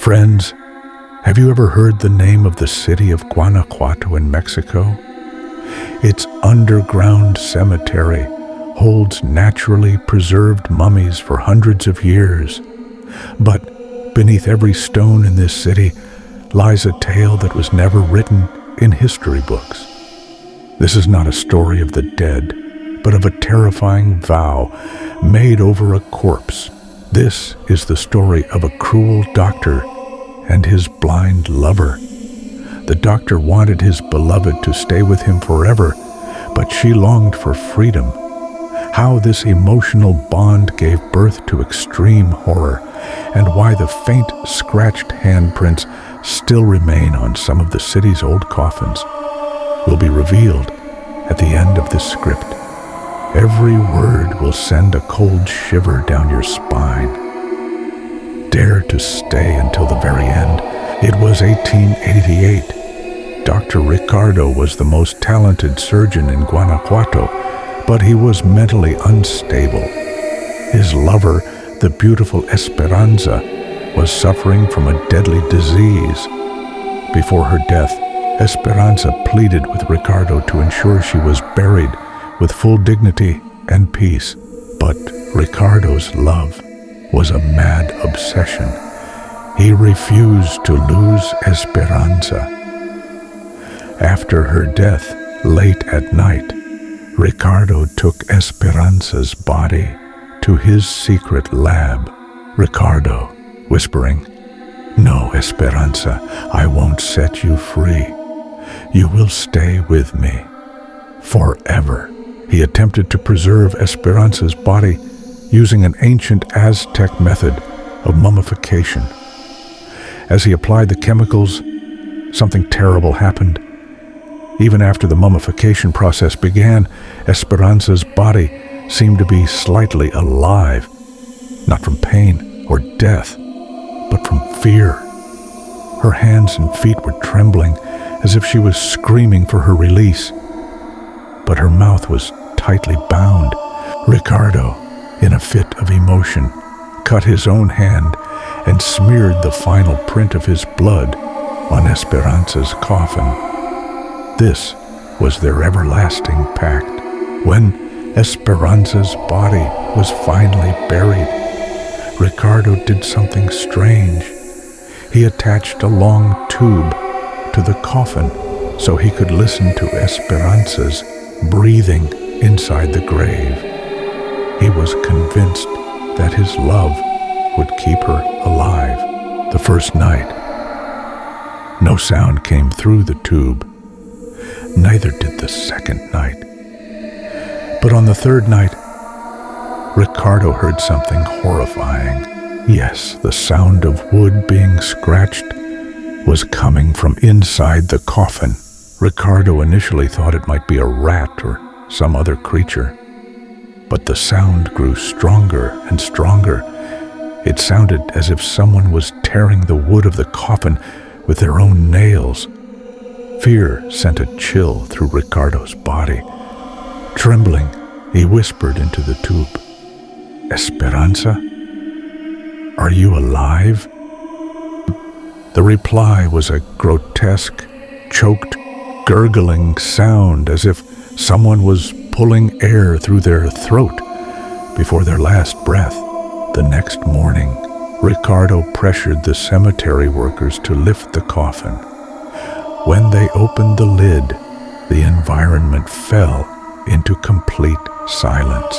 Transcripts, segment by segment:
Friends, have you ever heard the name of the city of Guanajuato in Mexico? Its underground cemetery holds naturally preserved mummies for hundreds of years. But beneath every stone in this city lies a tale that was never written in history books. This is not a story of the dead, but of a terrifying vow made over a corpse. This is the story of a cruel doctor and his blind lover. The doctor wanted his beloved to stay with him forever, but she longed for freedom. How this emotional bond gave birth to extreme horror, and why the faint, scratched handprints still remain on some of the city's old coffins, will be revealed at the end of this script. Every word will send a cold shiver down your spine. Dare to stay until the very end. It was 1888. Dr. Ricardo was the most talented surgeon in Guanajuato, but he was mentally unstable. His lover, the beautiful Esperanza, was suffering from a deadly disease. Before her death, Esperanza pleaded with Ricardo to ensure she was buried with full dignity and peace. But Ricardo's love was a mad obsession. He refused to lose Esperanza. After her death, late at night, Ricardo took Esperanza's body to his secret lab. Ricardo, whispering, "No, Esperanza, I won't set you free. You will stay with me forever." He attempted to preserve Esperanza's body using an ancient Aztec method of mummification. As he applied the chemicals, something terrible happened. Even after the mummification process began, Esperanza's body seemed to be slightly alive, not from pain or death, but from fear. Her hands and feet were trembling as if she was screaming for her release, but her mouth was tightly bound. Ricardo, in a fit of emotion, cut his own hand and smeared the final print of his blood on Esperanza's coffin. This was their everlasting pact. When Esperanza's body was finally buried, Ricardo did something strange. He attached a long tube to the coffin so he could listen to Esperanza's breathing inside the grave. He was convinced that his love would keep her alive. The first night, no sound came through the tube. Neither did the second night. But on the third night, Ricardo heard something horrifying. Yes, the sound of wood being scratched was coming from inside the coffin. Ricardo initially thought it might be a rat or some other creature. But the sound grew stronger and stronger. It sounded as if someone was tearing the wood of the coffin with their own nails. Fear sent a chill through Ricardo's body. Trembling, he whispered into the tube, "Esperanza, are you alive?" The reply was a grotesque, choked, gurgling sound as if someone was pulling air through their throat before their last breath. The next morning, Ricardo pressured the cemetery workers to lift the coffin. When they opened the lid, the environment fell into complete silence.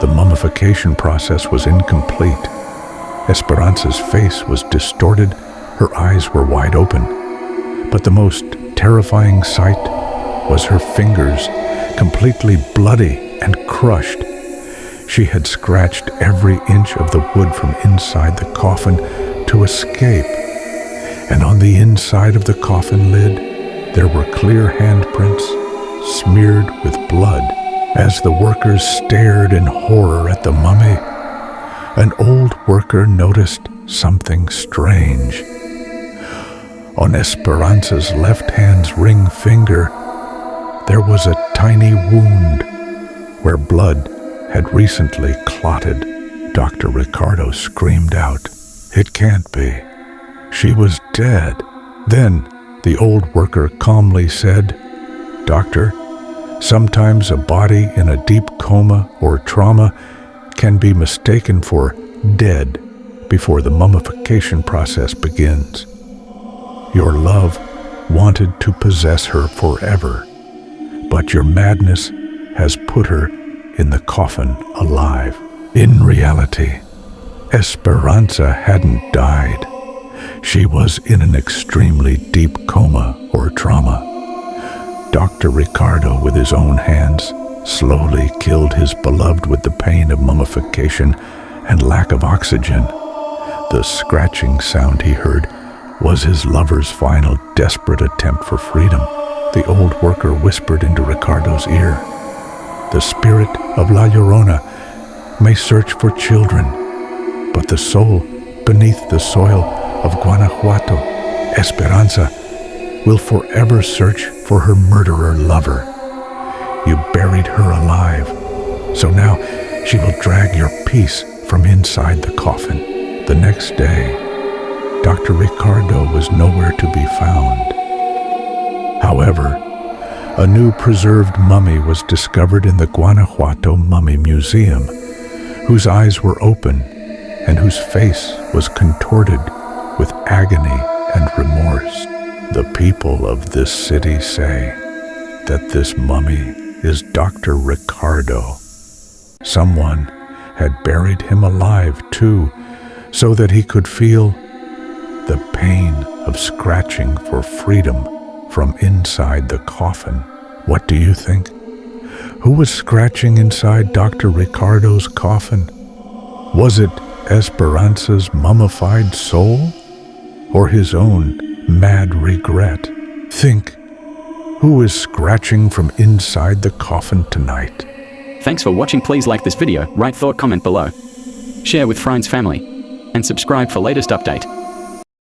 The mummification process was incomplete. Esperanza's face was distorted, her eyes were wide open. But the most terrifying sight was her fingers, completely bloody and crushed. She had scratched every inch of the wood from inside the coffin to escape. And on the inside of the coffin lid, there were clear handprints smeared with blood. As the workers stared in horror at the mummy, an old worker noticed something strange. On Esperanza's left hand's ring finger, there was a tiny wound where blood had recently clotted. Dr. Ricardo screamed out, "It can't be. She was dead. Then the old worker calmly said, "Doctor, sometimes a body in a deep coma or trauma can be mistaken for dead before the mummification process begins. Your love wanted to possess her forever, but your madness has put her in the coffin alive." In reality, Esperanza hadn't died. She was in an extremely deep coma or trauma. Dr. Ricardo, with his own hands, slowly killed his beloved with the pain of mummification and lack of oxygen. The scratching sound he heard was his lover's final desperate attempt for freedom. The old worker whispered into Ricardo's ear, "The spirit of La Llorona may search for children, but the soul beneath the soil of Guanajuato, Esperanza, will forever search for her murderer lover. You buried her alive, so now she will drag your peace from inside the coffin." The next day, Dr. Ricardo was nowhere to be found. However, a new preserved mummy was discovered in the Guanajuato Mummy Museum, whose eyes were open and whose face was contorted with agony and remorse. The people of this city say that this mummy is Dr. Ricardo. Someone had buried him alive too, so that he could feel the pain of scratching for freedom from inside the coffin. What do you think? Who was scratching inside Dr. Ricardo's coffin? Was it Esperanza's mummified soul, or his own mad regret? Think, who is scratching from inside the coffin tonight? Thanks for watching. Please like this video, write thought, comment below, share with friends, family, and subscribe for latest update.